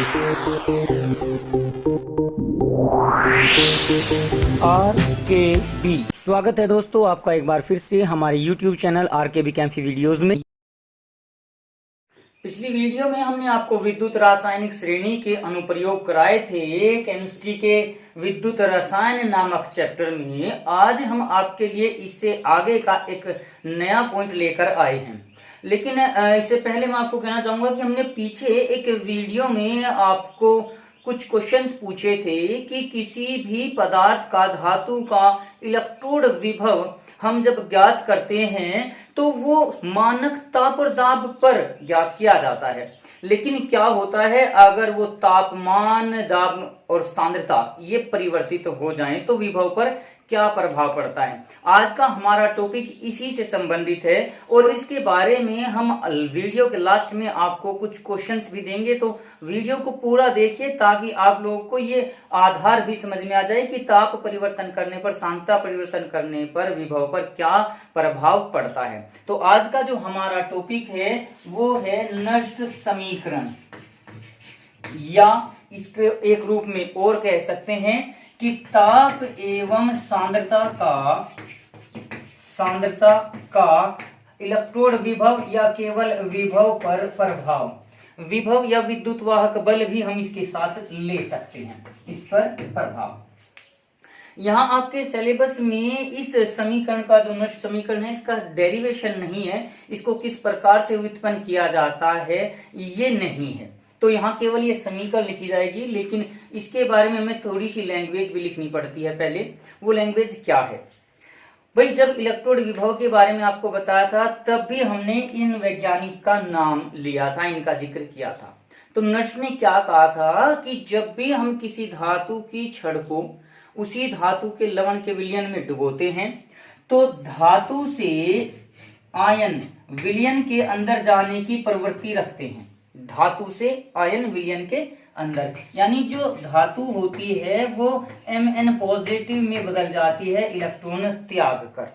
RKB स्वागत है दोस्तों आपका एक बार फिर से हमारे YouTube चैनल RKB कैंफी वीडियोस में। पिछली वीडियो में हमने आपको विद्युत रासायनिक श्रेणी के अनुप्रयोग कराए थे केमिस्ट्री के विद्युत रसायन नामक चैप्टर में। आज हम आपके लिए इससे आगे का एक नया पॉइंट लेकर आए हैं, लेकिन इससे पहले मैं आपको कहना चाहूंगा कि हमने पीछे एक वीडियो में आपको कुछ क्वेश्चंस पूछे थे कि किसी भी पदार्थ का, धातु का इलेक्ट्रोड विभव हम जब ज्ञात करते हैं तो वो मानक ताप और दाब पर ज्ञात किया जाता है, लेकिन क्या होता है अगर वो तापमान, दाब और सांद्रता ये परिवर्तित हो जाएं तो विभव पर क्या प्रभाव पड़ता है। आज का हमारा टॉपिक इसी से संबंधित है और इसके बारे में हम वीडियो के लास्ट में आपको कुछ क्वेश्चंस भी देंगे, तो वीडियो को पूरा देखिए ताकि आप लोगों को ये आधार भी समझ में आ जाए कि ताप परिवर्तन करने पर, सांद्रता परिवर्तन करने पर विभव पर क्या प्रभाव पड़ता है। तो आज का जो हमारा टॉपिक है वो है नष्ट समीकरण, या इसके एक रूप में और कह सकते हैं कि ताप एवं सांद्रता का इलेक्ट्रोड विभव या केवल विभव पर प्रभाव। विभव या विद्युत वाहक बल भी हम इसके साथ ले सकते हैं, इस पर प्रभाव। यहाँ आपके सिलेबस में इस समीकरण का जो नष्ट समीकरण है इसका डेरिवेशन नहीं है, इसको किस प्रकार से व्युत्पन्न किया जाता है ये नहीं है, तो यहाँ केवल ये समीकरण लिखी जाएगी, लेकिन इसके बारे में हमें थोड़ी सी लैंग्वेज भी लिखनी पड़ती है। पहले वो लैंग्वेज क्या है भाई, जब इलेक्ट्रोड विभव के बारे में आपको बताया था तब भी हमने इन वैज्ञानिक का नाम लिया था, इनका जिक्र किया था। तो नष्ट ने क्या कहा था कि जब भी हम किसी धातु की छड़ को उसी धातु के लवण के विलयन में डुबोते हैं तो धातु से आयन विलयन के अंदर जाने की प्रवृत्ति रखते हैं। धातु से आयन विलयन के अंदर, यानी जो धातु होती है वो Mn पॉजिटिव में बदल जाती है इलेक्ट्रॉन त्याग कर।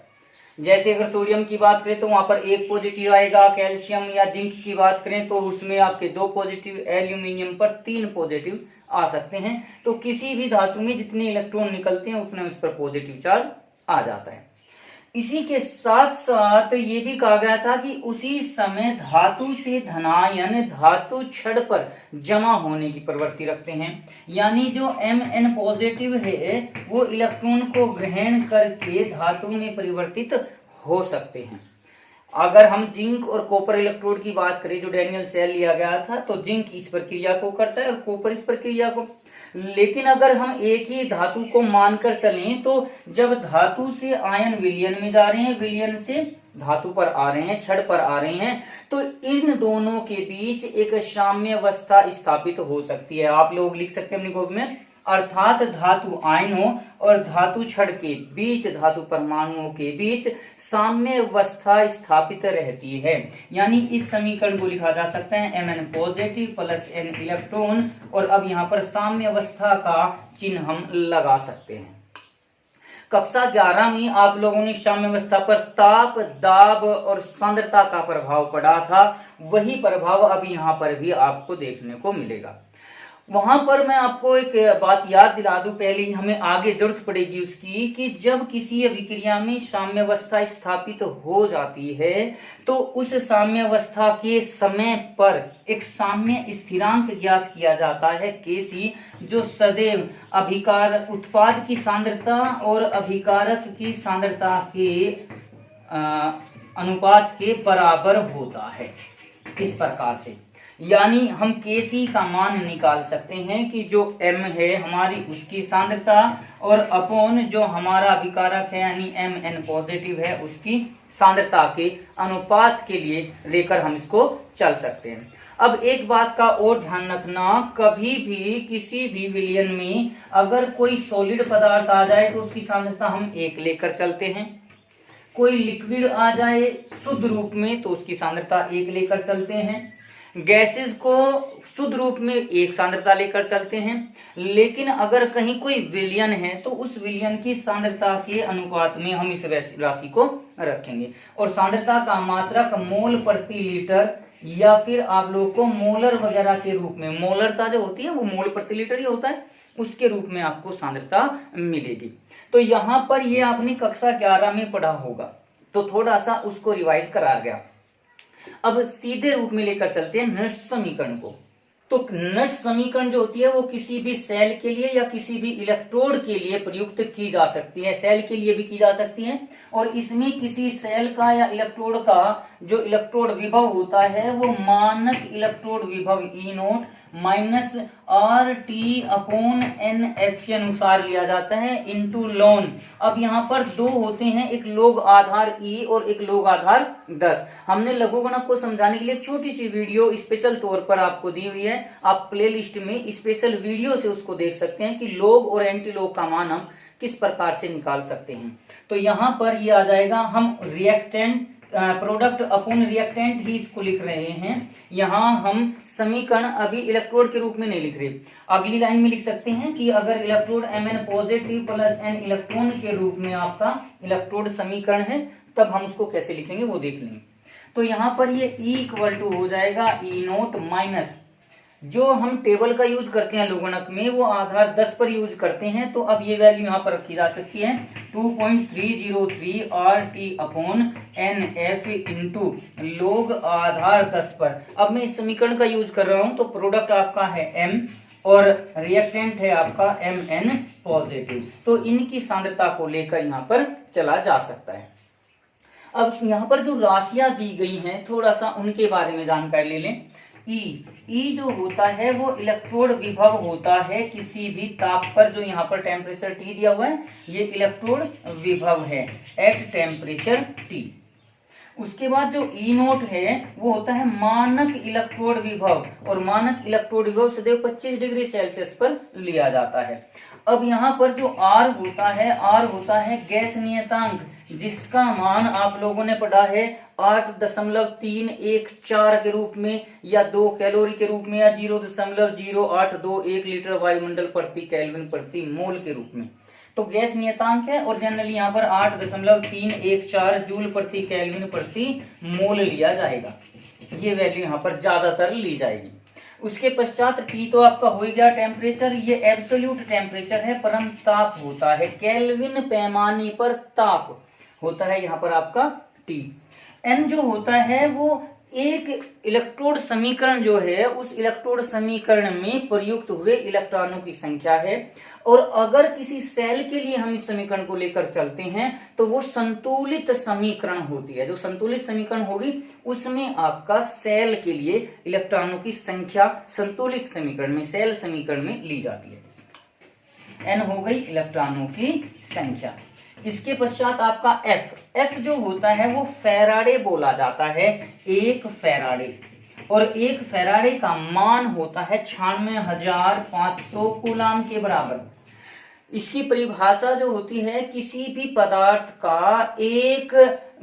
जैसे अगर सोडियम की बात करें तो वहां पर एक पॉजिटिव आएगा, कैल्शियम या जिंक की बात करें तो उसमें आपके 2 पॉजिटिव, एल्यूमिनियम पर 3 पॉजिटिव आ सकते हैं। तो किसी भी धातु में जितने इलेक्ट्रॉन निकलते हैं उतने उस पर पॉजिटिव चार्ज आ जाता है। इसी के साथ साथ ये भी कहा गया था कि उसी समय धातु से धनायन धातु छड़ पर जमा होने की प्रवृत्ति रखते हैं, यानी जो Mn पॉजिटिव है वो इलेक्ट्रॉन को ग्रहण करके धातु में परिवर्तित हो सकते हैं। अगर हम जिंक और कॉपर इलेक्ट्रोड की बात करें जो डैनियल सेल लिया गया था, तो जिंक इस प्रक्रिया को करता है और कॉपर इस प्रक्रिया को। लेकिन अगर हम एक ही धातु को मानकर चलें तो जब धातु से आयन विलयन में जा रहे हैं, विलयन से धातु पर आ रहे हैं, छड़ पर आ रहे हैं, तो इन दोनों के बीच एक साम्य अवस्था स्थापित हो सकती है। आप लोग लिख सकते हैं अपनी कॉपी में, अर्थात धातु आयनों और धातु छड़ के बीच, धातु परमाणुओं के बीच साम्य अवस्था स्थापित रहती है। यानी इस समीकरण को लिखा जा सकता है Mn positive plus N electron, और अब यहाँ पर साम्य अवस्था का चिन्ह हम लगा सकते हैं। कक्षा 11 में आप लोगों ने साम्य अवस्था पर ताप, दाब और सांद्रता का प्रभाव पढ़ा था, वही प्रभाव अब यहाँ पर भी आपको देखने को मिलेगा। वहां पर मैं आपको एक बात याद दिला दूं, पहले ही हमें आगे जरूरत पड़ेगी उसकी, कि जब किसी अभिक्रिया में साम्यावस्था स्थापित हो जाती है तो उस साम्यावस्था के समय पर एक साम्य स्थिरांक ज्ञात किया जाता है Kc, जो सदैव अभिकार उत्पाद की सांद्रता और अभिकारक की सांद्रता के अनुपात के बराबर होता है। इस प्रकार से यानी हम Kc का मान निकाल सकते हैं कि जो M है हमारी उसकी सांद्रता और अपॉन जो हमारा अभिकारक है यानी Mn पॉजिटिव है उसकी सांद्रता के अनुपात के लिए लेकर हम इसको चल सकते हैं। अब एक बात का और ध्यान रखना, कभी भी किसी भी विलयन में अगर कोई सॉलिड पदार्थ आ जाए तो उसकी सांद्रता हम 1 लेकर चलते हैं। कोई लिक्विड आ जाए शुद्ध रूप में तो उसकी सांद्रता 1 लेकर चलते हैं। गैसेस को शुद्ध रूप में 1 सांद्रता लेकर चलते हैं, लेकिन अगर कहीं कोई विलयन है तो उस विलयन की सांद्रता के अनुपात में हम इस राशि को रखेंगे। और सांद्रता का मात्रक मोल प्रति लीटर या फिर आप लोग को मोलर वगैरह के रूप में, मोलरता जो होती है वो मोल प्रति लीटर ही होता है, उसके रूप में आपको सांद्रता मिलेगी। तो यहां पर ये आपने कक्षा 11 में पढ़ा होगा, तो थोड़ा सा उसको रिवाइज करा गया। अब सीधे रूप में लेकर चलते हैं नष्ट समीकरण को। तो नष्ट समीकरण जो होती है वो किसी भी सेल के लिए या किसी भी इलेक्ट्रोड के लिए प्रयुक्त की जा सकती है, सेल के लिए भी की जा सकती है। और इसमें किसी सेल का या इलेक्ट्रोड का जो इलेक्ट्रोड विभव होता है वो मानक इलेक्ट्रोड विभव E0 माइनस RT/NF के अनुसार लिया जाता है इनटू लॉन। अब यहाँ पर दो होते हैं, एक लोग आधार E और एक लोग आधार 10। हमने लघुगणक को समझाने के लिए छोटी सी वीडियो स्पेशल तौर पर आपको दी हुई है, आप प्लेलिस्ट में स्पेशल वीडियो से उसको देख सकते हैं कि लोग और एंटी लोग का मान हम किस प्रकार से निकाल सकते हैं। तो यहाँ पर ये आ जाएगा, हम रिएक्टेंट प्रोडक्ट अपॉन रिएक्टेंट ही इसको लिख रहे हैं। यहां हम समीकरण अभी इलेक्ट्रोड के रूप में नहीं लिख रहे, अगली लाइन में लिख सकते हैं कि अगर electrode Mn positive plus n electron के रूप में आपका इलेक्ट्रोड समीकरण है तब हम उसको कैसे लिखेंगे वो देख लेंगे। तो यहां पर ये E इक्वल टू हो जाएगा E0 माइनस, जो हम टेबल का यूज करते हैं लघुगणक में वो आधार 10 पर यूज करते हैं, तो अब ये वैल्यू यहाँ पर रखी जा सकती है 2.303 RT/NF इंटू लोग आधार 10 पर। अब मैं इस समीकरण का यूज कर रहा हूं, तो प्रोडक्ट आपका है M और रिएक्टेंट है आपका Mn पॉजिटिव, तो इनकी सांद्रता को लेकर यहाँ पर चला जा सकता है। अब यहाँ पर जो राशियां दी गई हैं थोड़ा सा उनके बारे में जानकारी ले लें। E जो होता है वो इलेक्ट्रोड विभव होता है किसी भी ताप पर, जो यहाँ पर टेम्परेचर T दिया हुआ है ये इलेक्ट्रोड विभव है एट टेम्परेचर T। उसके बाद जो E0 है वो होता है मानक इलेक्ट्रोड विभव, और मानक इलेक्ट्रोड विभव सदैव 25 डिग्री सेल्सियस पर लिया जाता है। अब यहाँ पर जो R होता है गैस नियतांक, जिसका मान आप लोगों ने पढ़ा है 8.314 के रूप में या 2 कैलोरी के रूप में या 0.0821 लीटर वायुमंडल प्रति केल्विन प्रति मोल के रूप में। तो गैस नियतांक है और जनरली यहाँ पर 8.314 जूल प्रति केल्विन प्रति मोल लिया जाएगा, ये वैल्यू यहाँ पर ज्यादातर ली जाएगी। उसके पश्चात T तो आपका हो गया टेम्परेचर, ये एब्सोल्यूट टेम्परेचर है, परम ताप होता है, केल्विन पैमाने पर ताप होता है यहाँ पर आपका T। N जो होता है वो एक इलेक्ट्रोड समीकरण जो है उस इलेक्ट्रोड समीकरण में प्रयुक्त हुए इलेक्ट्रॉनों की संख्या है। और अगर किसी सेल के लिए हम इस समीकरण को लेकर चलते हैं तो वो संतुलित समीकरण होती है। जो संतुलित समीकरण होगी उसमें आपका सेल के लिए इलेक्ट्रॉनों की संख्या संतुलित समीकरण में, सेल समीकरण में ली जाती है। N हो गई इलेक्ट्रॉनों की संख्या। इसके पश्चात आपका F जो होता है वो फैराडे बोला जाता है, एक फैराडे, और एक फैराडे का मान होता है 96,500 कूलाम के बराबर। इसकी परिभाषा जो होती है किसी भी पदार्थ का एक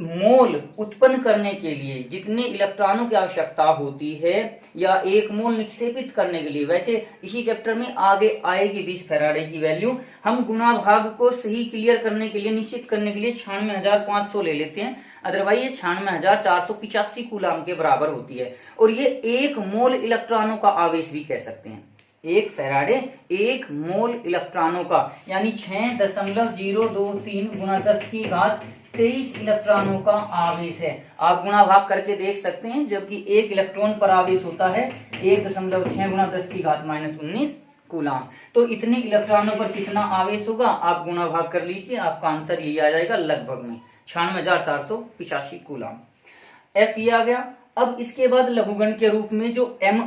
मोल उत्पन्न करने के लिए जितने इलेक्ट्रॉनों की आवश्यकता होती है या एक मोल निक्षेपित करने के लिए, वैसे इसी चैप्टर में आगे आएगी 20 फैराडे की वैल्यू। हम गुणा भाग को सही क्लियर करने के लिए, निश्चित करने के लिए 96,500 ले लेते हैं, अदरवाइज ये 96,485 कूलाम के बराबर होती है। और ये एक मोल इलेक्ट्रॉनों का आवेश भी कह सकते हैं। एक फैराडे एक मोल इलेक्ट्रॉनों का, यानी 6.023 गुणा 10 की घात 23 इलेक्ट्रॉनों का आवेश है। आप गुणा भाग करके देख सकते हैं, जबकि एक इलेक्ट्रॉन पर आवेश होता है 1.6 गुणा 10 की घात -19 कूलाम। तो इतने इलेक्ट्रॉनों पर कितना आवेश होगा आप गुणा भाग कर लीजिए, आपका आंसर ये आ जाएगा लगभग में 96,485 कूलाम। F ये आ गया। अब इसके बाद लघुगण के रूप में जो M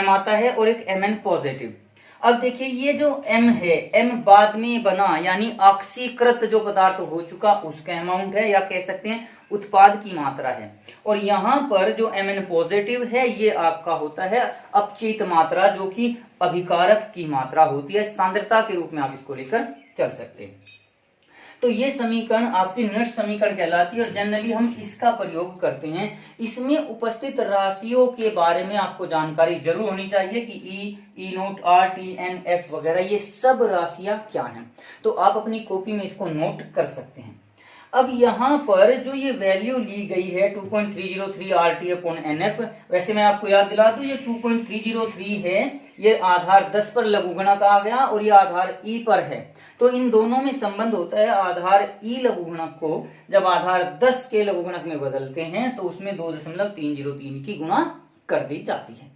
आता है और एक Mn पॉजिटिव। अब देखिए ये जो M है, M बाद में बना यानी ऑक्सीकृत जो पदार्थ हो चुका उसका अमाउंट है, या कह सकते हैं उत्पाद की मात्रा है। और यहाँ पर जो Mn पॉजिटिव है ये आपका होता है अपचित मात्रा, जो कि अभिकारक की मात्रा होती है, सांद्रता के रूप में आप इसको लेकर चल सकते हैं। तो ये समीकरण आपकी नष्ट समीकरण कहलाती है और जनरली हम इसका प्रयोग करते हैं। इसमें उपस्थित राशियों के बारे में आपको जानकारी जरूर होनी चाहिए कि E0, RT, N, F वगैरह ये सब राशियां क्या हैं, तो आप अपनी कॉपी में इसको नोट कर सकते हैं। अब यहाँ पर जो ये वैल्यू ली गई है 2.303 RT/NF, वैसे मैं आपको याद दिला दूं ये 2.303 है, ये आधार 10 पर लघुगणक आ गया और ये आधार ई पर है। तो इन दोनों में संबंध होता है, आधार ई लघुगणक को जब आधार 10 के लघुगणक में बदलते हैं तो उसमें 2.303 की गुणा कर दी जाती है।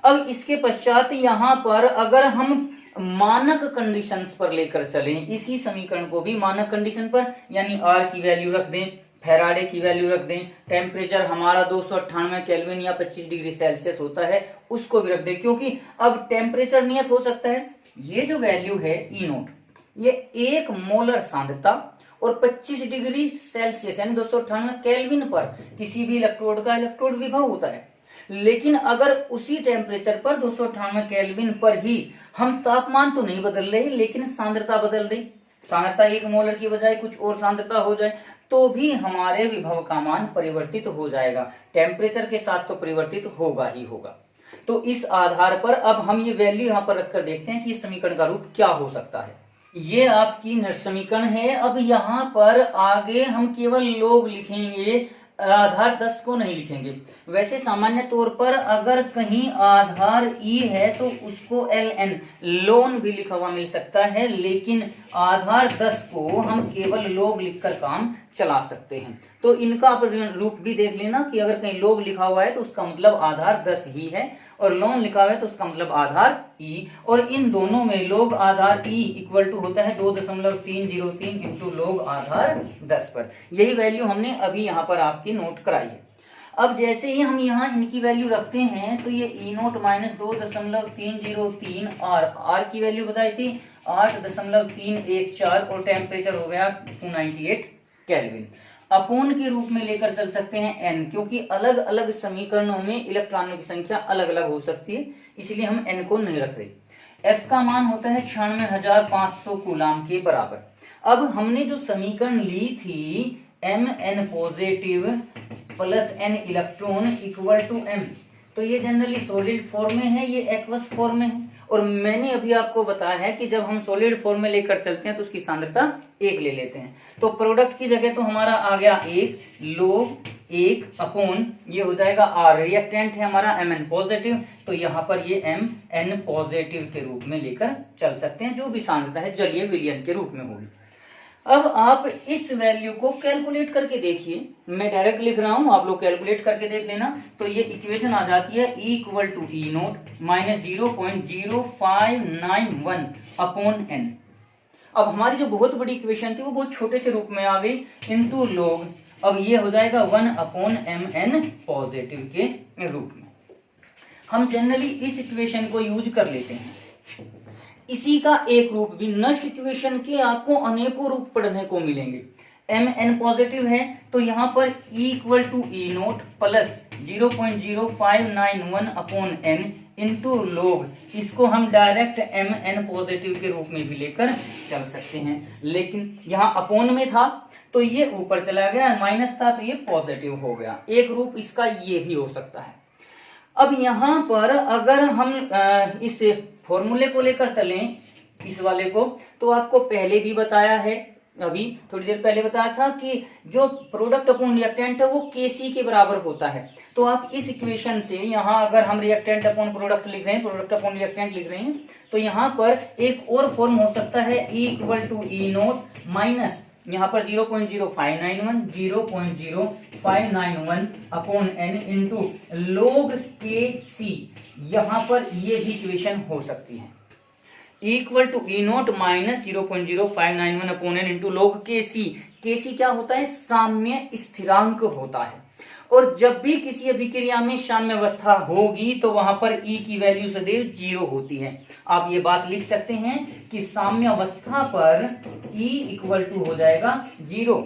अब इसके पश्चात यहाँ पर अगर हम मानक कंडीशंस पर लेकर चलें, इसी समीकरण को भी मानक कंडीशन पर, यानी आर की वैल्यू रख दें, फैराडे की वैल्यू रख दें, टेम्परेचर हमारा 298 केल्विन या 25 डिग्री सेल्सियस होता है उसको भी रख दें, क्योंकि अब टेम्परेचर नियत हो सकता है। ये जो वैल्यू है ई नोट, ये 1 मोलर सांद्रता और 25 डिग्री सेल्सियस यानी 298 केल्विन पर किसी भी इलेक्ट्रोड का इलेक्ट्रोड विभव होता है। लेकिन अगर उसी टेम्परेचर पर 298 केल्विन पर ही हम तापमान तो नहीं बदल रहे लेकिन सांद्रता बदल दें, सांद्रता 1 मोलर की बजाय कुछ और सांद्रता हो जाए, तो भी हमारे विभव का मान परिवर्तित हो जाएगा। टेम्परेचर के साथ तो परिवर्तित होगा ही होगा। तो इस आधार पर अब हम ये वैल्यू यहाँ पर रखकर देखते हैं कि इस समीकरण का रूप क्या हो सकता है। ये आपकी समीकरण है। अब यहाँ पर आगे हम केवल लोग लिखेंगे, आधार 10 को नहीं लिखेंगे। वैसे सामान्य तौर पर अगर कहीं आधार ई है तो उसको LN लोन भी लिखा हुआ मिल सकता है, लेकिन आधार 10 को हम केवल लोग लिखकर काम चला सकते हैं। तो इनका रूप भी देख लेना कि अगर कहीं लोग लिखा हुआ है तो उसका मतलब आधार 10 ही है, और लोन लिखा हुआ है तो उसका मतलब आधार ई, और इन दोनों में लोग आधार ई इक्वल टू होता है 2.303 इंटू लोग आधार 10 पर। यही वैल्यू हमने अभी यहाँ पर आपकी नोट कराई है। अब जैसे ही हम यहाँ इनकी वैल्यू रखते हैं तो ये ई नोट माइनस 2.303 आर की वैल्यू बताई थी 8.314 और टेम्परेचर हो गया 298 केल्विन। अपोन के रूप में लेकर चल सकते हैं एन, क्योंकि अलग अलग समीकरणों में इलेक्ट्रॉनों की संख्या अलग अलग हो सकती है, इसलिए हम एन को नहीं रख रहे। एफ का मान होता है 96,500 कूलाम के बराबर। अब हमने जो समीकरण ली थी M N positive plus N electron equal to M, तो ये जनरली सॉलिड फॉर्म में है, ये एक्वस फॉर्म में है। और मैंने अभी आपको बताया है कि जब हम सॉलिड फॉर्म में लेकर चलते हैं तो उसकी सांद्रता 1 ले लेते हैं। तो प्रोडक्ट की जगह तो हमारा आ गया 1 लोग 1 अपॉन ये हो जाएगा आर, रिएक्टेंट है हमारा एम एन पॉजिटिव, तो यहाँ पर ये एम एन पॉजिटिव के रूप में लेकर चल सकते हैं, जो भी सांद्रता है जलीय विलयन के रूप में होगी। अब आप इस वैल्यू को कैलकुलेट करके देखिए, मैं डायरेक्ट लिख रहा हूं, आप लोग कैलकुलेट करके देख लेना। तो ये इक्वेशन आ जाती है E equal to E naught minus 0.0591 upon N. अब हमारी जो बहुत बड़ी इक्वेशन थी वो बहुत छोटे से रूप में आ गई, इनटू लोग, अब ये हो जाएगा 1 अपॉन एम एन पॉजिटिव के रूप में। हम जनरली इस इक्वेशन को यूज कर लेते हैं। इसी का एक रूप भी नष्ट इक्वेशन के आपको अनेकों रूप पढ़ने को मिलेंगे। एम एन पॉजिटिव है तो यहाँ पर E equal to E naught plus 0.0591 upon N into log, इसको हम डायरेक्ट एम एन पॉजिटिव के रूप में भी लेकर चल सकते हैं, लेकिन यहाँ अपॉन में था तो ये ऊपर चला गया, माइनस था तो ये पॉजिटिव हो गया। एक रूप इसका ये भी हो सकता है। अब यहाँ पर अगर हम इस फॉर्मूले को लेकर चलें, इस वाले को, तो आपको पहले भी बताया है, अभी थोड़ी देर पहले बताया था कि जो प्रोडक्ट अपॉन रिएक्टेंट है वो Kc के बराबर होता है। तो आप इस इक्वेशन से यहाँ अगर हम रिएक्टेंट अपॉन प्रोडक्ट लिख रहे हैं, प्रोडक्ट अपॉन रिएक्टेंट लिख रहे हैं, तो यहाँ पर एक और फॉर्म हो सकता है E equal to E naught minus यहाँ पर 0.0591 upon N into log Kc। यहाँ पर ये भी इक्वेशन हो सकती है, equal to E naught minus 0.0591 upon N into log Kc। Kc क्या होता है? साम्य स्थिरांक होता है, और जब भी किसी अभिक्रिया में साम्य अवस्था होगी तो वहां पर E की वैल्यू सदैव 0 होती है। आप ये बात लिख सकते हैं कि साम्य अवस्था पर E इक्वल टू हो जाएगा 0।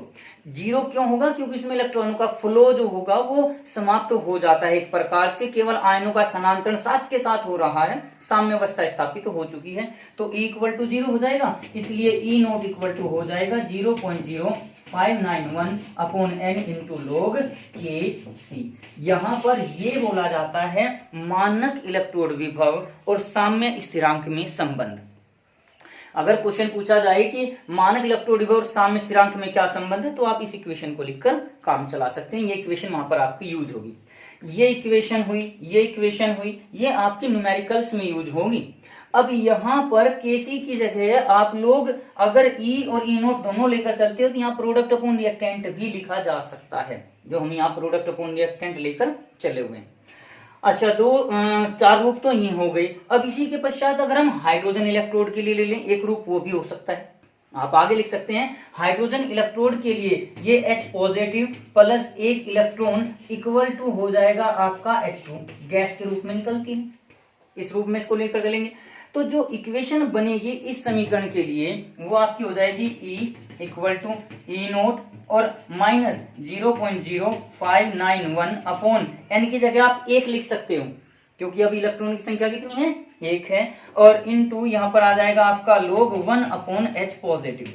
0 क्यों होगा? क्योंकि इसमें इलेक्ट्रॉनों का फ्लो जो होगा वो समाप्त हो जाता है एक प्रकार से, केवल आयनों का स्थानांतरण साथ के साथ हो रहा है, साम्य अवस्था स्थापित हो चुकी है, तो E इक्वल टू 0 हो जाएगा। इसलिए E नोट इक्वल टू हो जाएगा 0.0591 upon N into log Kc। यहां पर ये बोला जाता है मानक इलेक्ट्रोड विभव और साम्य स्थिरांक में संबंध। अगर क्वेश्चन पूछा जाए कि मानक इलेक्ट्रोड विभव और साम्य स्थिरांक में क्या संबंध है, तो आप इस इक्वेशन को लिखकर काम चला सकते हैं। ये इक्वेशन वहां पर आपकी यूज होगी। ये इक्वेशन हुई, ये इक्वेशन हुई, ये आपकी न्यूमेरिकल्स में यूज होगी। अब यहां पर केसी की जगह आप लोग अगर ई और ई नोट दोनों लेकर चलते हो तो यहाँ प्रोडक्ट अपॉन रिएक्टेंट भी लिखा जा सकता है, जो हम यहाँ प्रोडक्ट अपॉन रिएक्टेंट लेकर चले हुए हैं। अच्छा, चार रूप तो यही हो गए। अब इसी के पश्चात अगर हम हाइड्रोजन इलेक्ट्रोड के लिए ले लें एक रूप, वो भी हो सकता है। आप आगे लिख सकते हैं हाइड्रोजन इलेक्ट्रोड के लिए ये H पॉजिटिव प्लस एक इलेक्ट्रॉन इक्वल टू हो जाएगा आपका H2, गैस के रूप में निकलती है। इस रूप में इसको लेकर चलेंगे तो जो इक्वेशन बनेगी इस समीकरण के लिए वो आपकी हो जाएगी E equal to E naught और माइनस 0.0591 अपॉन n की जगह आप 1 लिख सकते हो, क्योंकि अभी इलेक्ट्रॉन की संख्या कितनी है, 1 है। और इनटू यहां पर आ जाएगा आपका log 1 अपॉन H पॉजिटिव।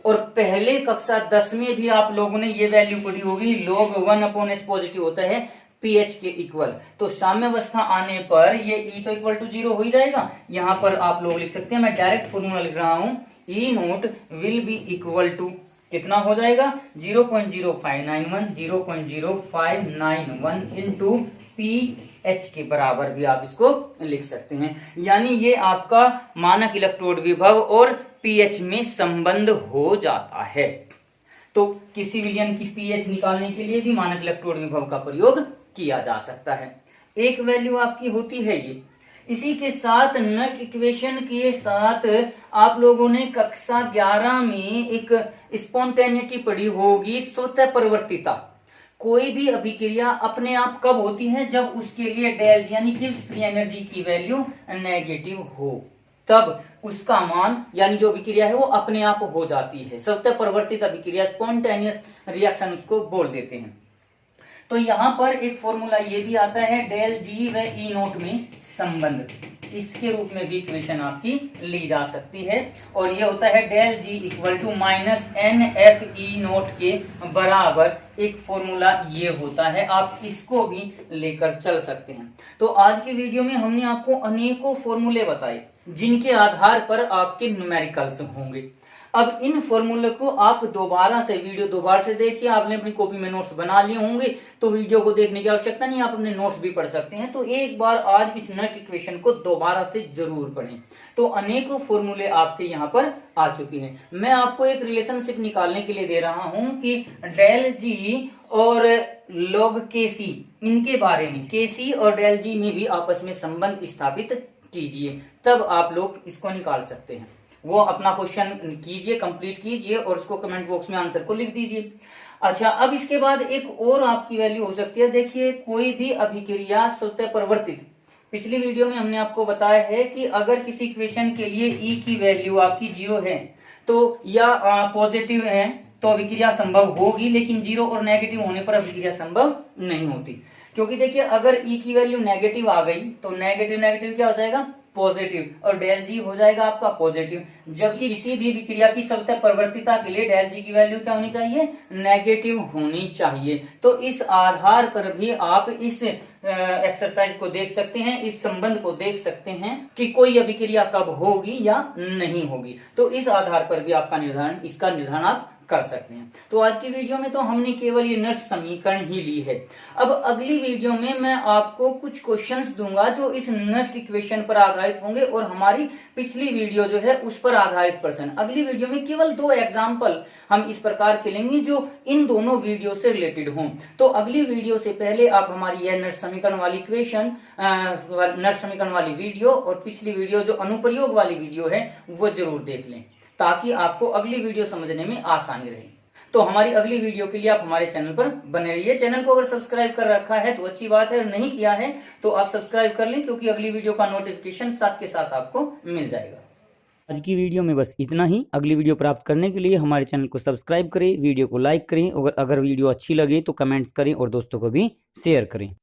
और पहले कक्षा 10 में भी आप लोगों ने ये वैल्यू पढ़ी होगी, log 1 अपॉन H पॉजिटिव होता है pH के इक्वल। तो साम्यावस्था आने पर ये E तो इक्वल टू 0 हो ही जाएगा। यहां पर आप लोग लिख सकते हैं, मैं डायरेक्ट फॉर्मूला लिख रहा हूं, E naught will be equal to कितना हो जाएगा 0.0591 इंटू pH के बराबर भी आप इसको लिख सकते हैं। यानी ये आपका मानक इलेक्ट्रोड विभव और pH में संबंध हो जाता है। तो किसी विलयन की pH निकालने के लिए भी मानक इलेक्ट्रोड विभव का प्रयोग किया जा सकता है। एक वैल्यू आपकी होती है ये। इसी के साथ नष्ट इक्वेशन के साथ आप लोगों ने कक्षा 11 में एक स्पॉन्टेनिटी पढ़ी होगी, स्वतः परिवर्तिता। कोई भी अभिक्रिया अपने आप कब होती है, जब उसके लिए डेल यानी गिब्स फ्री एनर्जी की वैल्यू नेगेटिव हो, तब उसका मान यानी जो अभिक्रिया है वो अपने आप हो जाती है। स्वतः परिवर्तित अभिक्रिया, स्पॉन्टेनियस रिएक्शन उसको बोल देते हैं। तो यहां पर एक फॉर्मूला ये भी आता है, डेल जी व ई नोट में संबंध, इसके रूप में भी इक्वेशन आपकी ली जा सकती है। और ये होता है del G equal to minus N F E naught के बराबर एक फॉर्मूला ये होता है। आप इसको भी लेकर चल सकते हैं। तो आज की वीडियो में हमने आपको अनेकों फॉर्मूले बताए जिनके आधार पर आपके न्यूमेरिकल्स होंगे। अब इन फॉर्मूले को आप दोबारा से वीडियो दोबारा से देखिए। आपने अपनी कॉपी में नोट्स बना लिए होंगे तो वीडियो को देखने की आवश्यकता नहीं, आप अपने नोट्स भी पढ़ सकते हैं। तो एक बार आज इस नष्ट इक्वेशन को दोबारा से जरूर पढ़ें। तो अनेकों फॉर्मूले आपके यहाँ पर आ चुके हैं। मैं आपको एक रिलेशनशिप निकालने के लिए दे रहा हूं कि डेल जी और log KC, इनके बारे में KC और डेल जी में भी आपस में संबंध स्थापित कीजिए, तब आप लोग इसको निकाल सकते हैं। वो अपना क्वेश्चन कीजिए, कंप्लीट कीजिए और उसको कमेंट बॉक्स में आंसर को लिख दीजिए। अच्छा, अब इसके बाद एक और आपकी वैल्यू हो सकती है। देखिए, कोई भी अभिक्रिया स्वतः परिवर्तित, पिछली वीडियो में हमने आपको बताया है कि अगर किसी इक्वेशन के लिए E की वैल्यू आपकी 0 है तो या पॉजिटिव है तो अभिक्रिया संभव होगी, लेकिन 0 और नेगेटिव होने पर अभिक्रिया संभव नहीं होती। क्योंकि देखिए, अगर E की वैल्यू नेगेटिव आ गई तो नेगेटिव नेगेटिव क्या हो जाएगा, पॉजिटिव, और डेल जी हो जाएगा आपका पॉजिटिव। जबकि किसी भी विक्रिया की स्वतः परिवर्तिता के लिए डेल जी की वैल्यू क्या होनी चाहिए, नेगेटिव होनी चाहिए। तो इस आधार पर भी आप इस एक्सरसाइज को देख सकते हैं, इस संबंध को देख सकते हैं कि कोई अभिक्रिया कब होगी या नहीं होगी। तो इस आधार पर भी आपका इसका निर्धारण आप कर सकते हैं। तो आज की वीडियो में तो हमने केवल ये नष्ट समीकरण ही ली है। अब अगली वीडियो में मैं आपको कुछ क्वेश्चंस दूंगा जो इस नष्ट इक्वेशन पर आधारित होंगे और हमारी पिछली वीडियो जो है उस पर आधारित प्रश्न। अगली वीडियो में केवल 2 एग्जाम्पल हम इस प्रकार के लेंगे जो इन दोनों वीडियो से रिलेटेड हों। तो अगली वीडियो से पहले आप हमारी यह नष्ट समीकरण वाली इक्वेशन, नष्ट समीकरण वाली वीडियो और पिछली वीडियो जो अनुप्रयोग वाली वीडियो है वो जरूर देख लें, ताकि आपको अगली वीडियो समझने में आसानी रहे। तो हमारी अगली वीडियो के लिए आप हमारे चैनल पर बने रहिए। चैनल को अगर सब्सक्राइब कर रखा है तो अच्छी बात है, और नहीं किया है तो आप सब्सक्राइब कर लें, क्योंकि अगली वीडियो का नोटिफिकेशन साथ के साथ आपको मिल जाएगा। आज की वीडियो में बस इतना ही। अगली वीडियो प्राप्त करने के लिए हमारे चैनल को सब्सक्राइब करें, वीडियो को लाइक करें, और अगर वीडियो अच्छी लगे तो कमेंट्स करें और दोस्तों को भी शेयर करें।